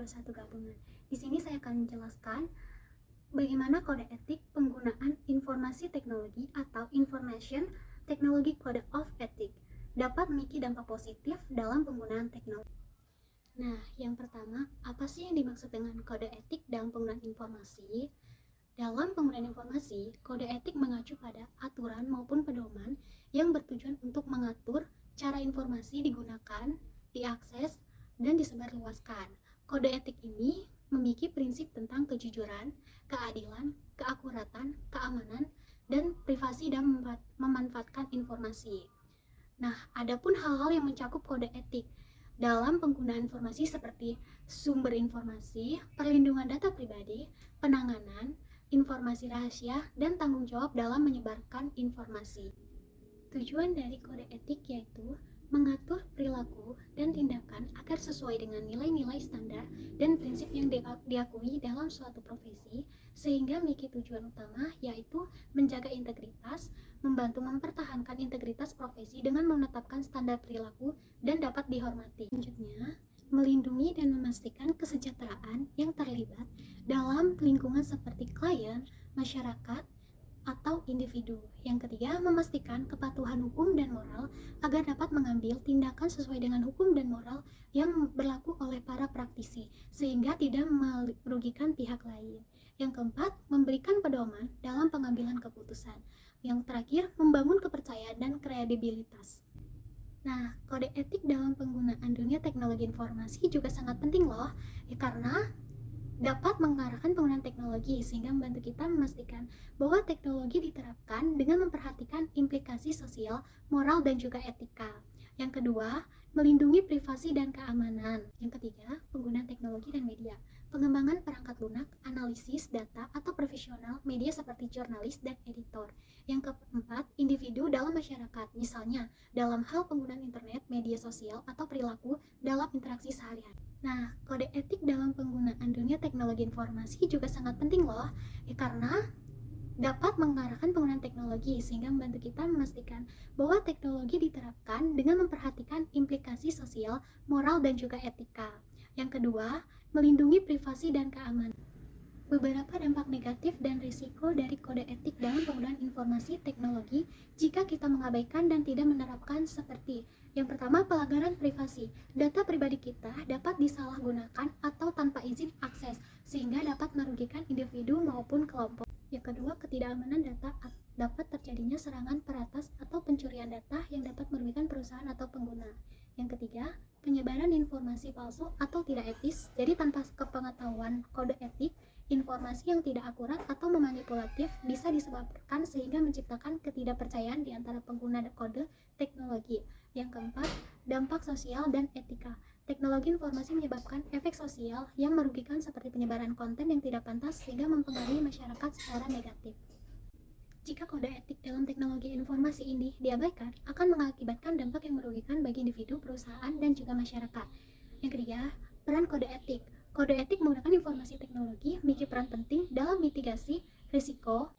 satu gabungan. Di sini saya akan menjelaskan bagaimana kode etik penggunaan informasi teknologi atau Information Technology Code of Ethics dapat memiliki dampak positif dalam penggunaan teknologi. Nah, yang pertama, apa sih yang dimaksud dengan kode etik dalam penggunaan informasi? Dalam penggunaan informasi, kode etik mengacu pada aturan maupun pedoman yang bertujuan untuk mengatur cara informasi digunakan, diakses, dan disebarluaskan. Kode etik ini memiliki prinsip tentang kejujuran, keadilan, keakuratan, keamanan, dan privasi dan memanfaatkan informasi. Nah, adapun hal-hal yang mencakup kode etik dalam penggunaan informasi seperti sumber informasi, perlindungan data pribadi, penanganan, informasi rahasia, dan tanggung jawab dalam menyebarkan informasi. Tujuan dari kode etik yaitu mengatur perilaku dan tindakan agar sesuai dengan nilai-nilai standar dan prinsip yang diakui dalam suatu profesi, sehingga memiliki tujuan utama yaitu menjaga integritas, membantu mempertahankan integritas profesi dengan menetapkan standar perilaku dan dapat dihormati. Selanjutnya, melindungi dan memastikan kesejahteraan yang terlibat dalam lingkungan seperti klien, masyarakat, atau individu. Yang ketiga, memastikan kepatuhan hukum dan moral agar dapat mengambil tindakan sesuai dengan hukum dan moral yang berlaku oleh para praktisi, sehingga tidak merugikan pihak lain. Yang keempat, memberikan pedoman dalam pengambilan keputusan. Yang terakhir, membangun kepercayaan dan kredibilitas. Nah, kode etik dalam penggunaan dunia teknologi informasi juga sangat penting loh, karena dapat mengarahkan penggunaan teknologi sehingga membantu kita memastikan bahwa teknologi diterapkan dengan memperhatikan implikasi sosial, moral, dan juga etika. Yang kedua, melindungi privasi dan keamanan. Yang ketiga, penggunaan teknologi dan media. Pengembangan perangkat lunak, analisis data, atau profesional media seperti jurnalis dan editor. Yang keempat, individu dalam masyarakat, misalnya dalam hal penggunaan internet, media sosial, atau perilaku dalam interaksi sehari-hari. Nah, kode etik dalam penggunaan dunia teknologi informasi juga sangat penting loh, karena dapat mengarahkan penggunaan teknologi sehingga membantu kita memastikan bahwa teknologi diterapkan dengan memperhatikan implikasi sosial, moral, dan juga etika. Yang kedua, melindungi privasi dan keamanan. Beberapa dampak negatif dan risiko dari kode etik dalam penggunaan informasi teknologi jika kita mengabaikan dan tidak menerapkan seperti: yang pertama, pelanggaran privasi. Data pribadi kita dapat disalahgunakan atau tanpa izin akses, sehingga dapat merugikan individu maupun kelompok. Yang kedua, ketidakamanan data. Dapat terjadinya serangan peratas atau pencurian data yang dapat merugikan perusahaan atau pengguna. Yang ketiga, penyebaran informasi palsu atau tidak etis. Jadi tanpa kepengetahuan kode etik, informasi yang tidak akurat atau memanipulatif bisa disebabkan sehingga menciptakan ketidakpercayaan di antara pengguna kode teknologi. Yang keempat, dampak sosial dan etika. Teknologi informasi menyebabkan efek sosial yang merugikan seperti penyebaran konten yang tidak pantas sehingga mempengaruhi masyarakat secara negatif. Jika kode etik dalam teknologi informasi ini diabaikan, akan mengakibatkan dampak yang merugikan bagi individu, perusahaan, dan juga masyarakat. Yang ketiga, peran kode etik. Kode etik menggunakan informasi teknologi memiliki peran penting dalam mitigasi risiko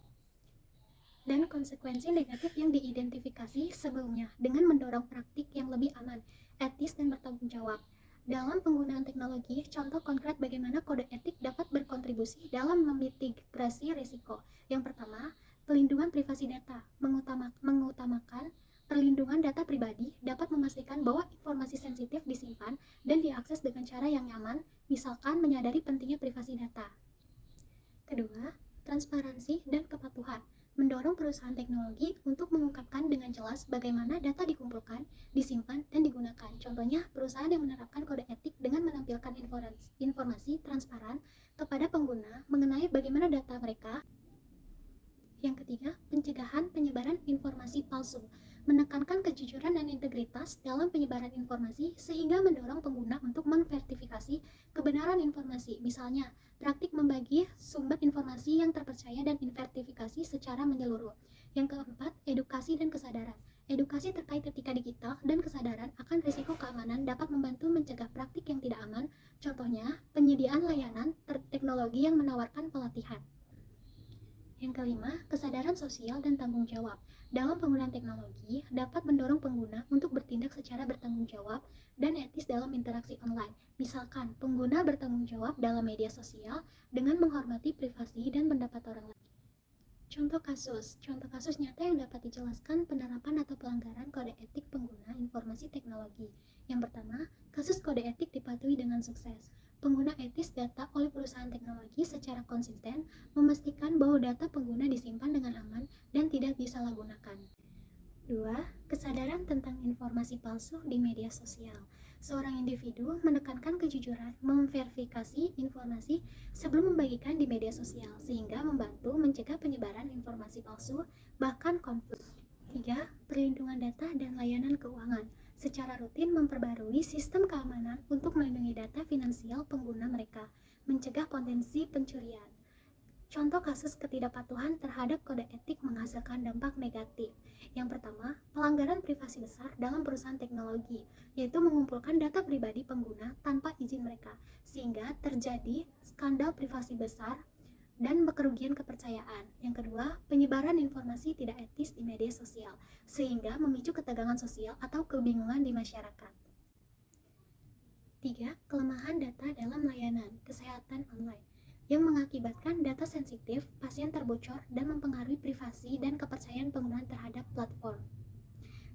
dan konsekuensi negatif yang diidentifikasi sebelumnya dengan mendorong praktik yang lebih aman, etis, dan bertanggung jawab. Dalam penggunaan teknologi, contoh konkret bagaimana kode etik dapat berkontribusi dalam memitigasi risiko. Yang pertama, pelindungan privasi data. Mengutamakan perlindungan data pribadi dapat memastikan bahwa informasi sensitif disimpan dan diakses dengan cara yang nyaman, misalkan menyadari pentingnya privasi data. Kedua, transparansi dan kepatuhan. Mendorong perusahaan teknologi untuk mengungkapkan dengan jelas bagaimana data dikumpulkan, disimpan, dan digunakan. Contohnya, perusahaan yang menerapkan kode etik dengan menampilkan informasi transparan kepada pengguna mengenai bagaimana data mereka. Yang ketiga, pencegahan penyebaran informasi palsu. Menekankan kejujuran dan integritas dalam penyebaran informasi sehingga mendorong pengguna untuk memverifikasi kebenaran informasi. Misalnya, praktik membagi sumber informasi yang terpercaya dan inverifikasi secara menyeluruh. Yang keempat, edukasi dan kesadaran. Edukasi terkait etika digital dan kesadaran akan risiko keamanan dapat membantu mencegah praktik yang tidak aman. Contohnya, penyediaan layanan teknologi yang menawarkan pelatihan. Yang kelima, kesadaran sosial dan tanggung jawab. Dalam penggunaan teknologi, dapat mendorong pengguna untuk bertindak secara bertanggung jawab dan etis dalam interaksi online. Misalkan, pengguna bertanggung jawab dalam media sosial dengan menghormati privasi dan pendapat orang lain. Contoh kasus nyata yang dapat dijelaskan penerapan atau pelanggaran kode etik pengguna informasi teknologi. Yang pertama, kasus kode etik dipatuhi dengan sukses. Pengguna etis data oleh perusahaan teknologi secara konsisten memastikan bahwa data pengguna disimpan dengan aman dan tidak disalahgunakan. 2. Kesadaran tentang informasi palsu di media sosial. Seorang individu menekankan kejujuran memverifikasi informasi sebelum membagikan di media sosial, sehingga membantu mencegah penyebaran informasi palsu, bahkan konflik. 3. Perlindungan data dan layanan keuangan. Secara rutin memperbarui sistem keamanan untuk melindungi data finansial pengguna mereka, mencegah potensi pencurian. Contoh kasus ketidakpatuhan terhadap kode etik menghasilkan dampak negatif. Yang pertama, pelanggaran privasi besar dalam perusahaan teknologi, yaitu mengumpulkan data pribadi pengguna tanpa izin mereka, sehingga terjadi skandal privasi besar dan kerugian kepercayaan. Yang kedua, penyebaran informasi tidak etis di media sosial, sehingga memicu ketegangan sosial atau kebingungan di masyarakat. 3. Kelemahan data dalam layanan kesehatan online yang mengakibatkan data sensitif pasien terbocor dan mempengaruhi privasi dan kepercayaan pengguna terhadap platform.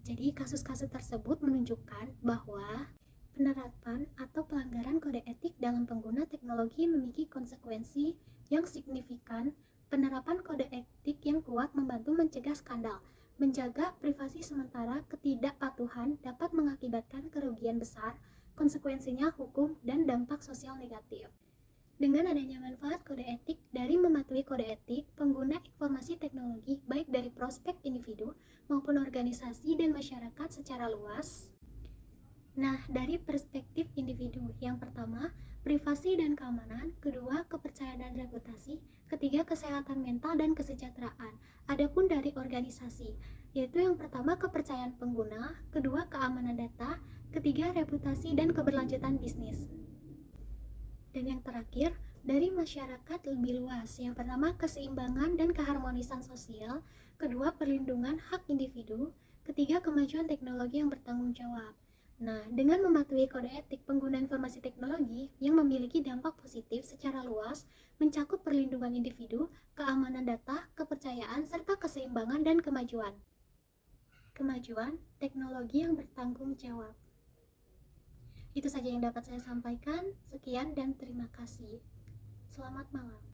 Jadi, kasus-kasus tersebut menunjukkan bahwa penerapan atau pelanggaran kode etik dalam pengguna teknologi memiliki konsekuensi yang signifikan. Penerapan kode etik yang kuat membantu mencegah skandal, menjaga privasi, sementara ketidakpatuhan dapat mengakibatkan kerugian besar, konsekuensinya hukum dan dampak sosial negatif. Dengan adanya manfaat kode etik dari mematuhi kode etik, pengguna informasi teknologi baik dari prospek individu maupun organisasi dan masyarakat secara luas. Nah, dari perspektif individu, yang pertama, privasi dan keamanan, kedua, kepercayaan dan reputasi, ketiga, kesehatan mental dan kesejahteraan. Adapun dari organisasi, yaitu yang pertama, kepercayaan pengguna, kedua, keamanan data, ketiga, reputasi dan keberlanjutan bisnis. Dan yang terakhir, dari masyarakat lebih luas. Yang pertama, keseimbangan dan keharmonisan sosial, kedua, perlindungan hak individu, ketiga, kemajuan teknologi yang bertanggung jawab. Nah, dengan mematuhi kode etik pengguna informasi teknologi yang memiliki dampak positif secara luas, mencakup perlindungan individu, keamanan data, kepercayaan, serta keseimbangan dan kemajuan. Kemajuan teknologi yang bertanggung jawab. Itu saja yang dapat saya sampaikan. Sekian dan terima kasih. Selamat malam.